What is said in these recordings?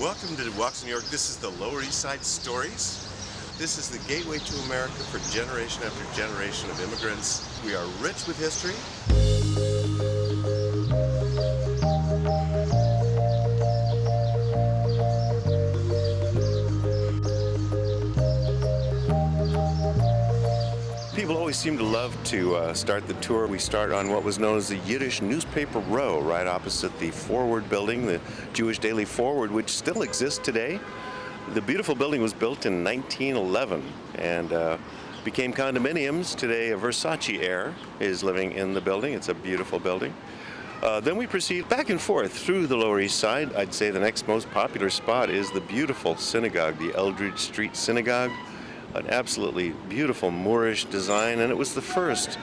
Welcome to Walks in New York. This is the Lower East Side Stories. This is the gateway to America for generation after generation of immigrants. We are rich with history. People always seem to love to start the tour. We start on what was known as the Yiddish Newspaper Row, right opposite the Forward building, the Jewish Daily Forward, which still exists today. The beautiful building was built in 1911 and became condominiums. Today, a Versace heir is living in the building. It's a beautiful building. Then we proceed back and forth through the Lower East Side. I'd say the next most popular spot is the beautiful synagogue, the Eldridge Street Synagogue. An absolutely beautiful Moorish design, and it was the first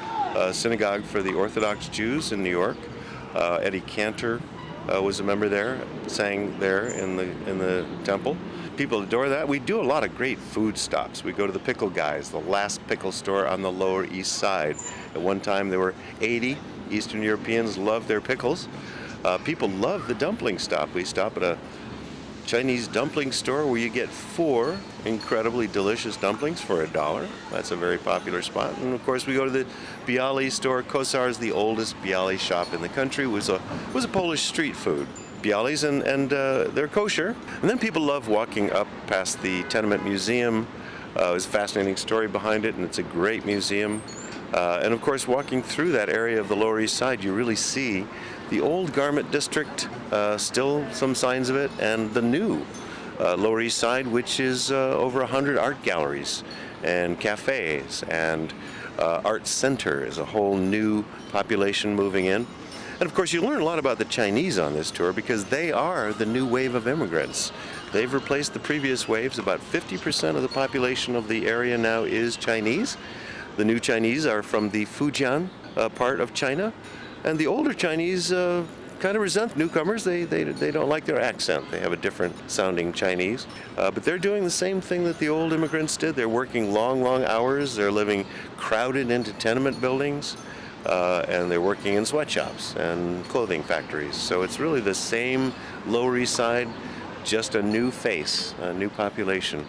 synagogue for the Orthodox Jews in New York. Eddie Cantor was a member there, sang there in the temple. People adore that. We do a lot of great food stops. We go to the Pickle Guys, the last pickle store on the Lower East Side. At one time there were 80. Eastern Europeans loved their pickles. People love the dumpling stop. We stop at a Chinese dumpling store where you get 4 incredibly delicious dumplings for $1. That's a very popular spot. And of course we go to the Bialy store. Kosar is the oldest Bialy shop in the country. It was a Polish street food. Bialys and they're kosher. And then people love walking up past the Tenement Museum. There's a fascinating story behind it, and it's a great museum. And of course walking through that area of the Lower East Side, you really see the old garment district, still some signs of it, and the new Lower East Side, which is over 100 art galleries and cafes, and Art Center is a whole new population moving in. And of course you learn a lot about the Chinese on this tour because they are the new wave of immigrants. They've replaced the previous waves. About 50% of the population of the area now is Chinese. The new Chinese are from the Fujian part of China. And the older Chinese kind of resent newcomers. They don't like their accent. They have a different sounding Chinese. But they're doing the same thing that the old immigrants did. They're working long hours. They're living crowded into tenement buildings. And they're working in sweatshops and clothing factories. So it's really the same Lower East Side, just a new face, a new population.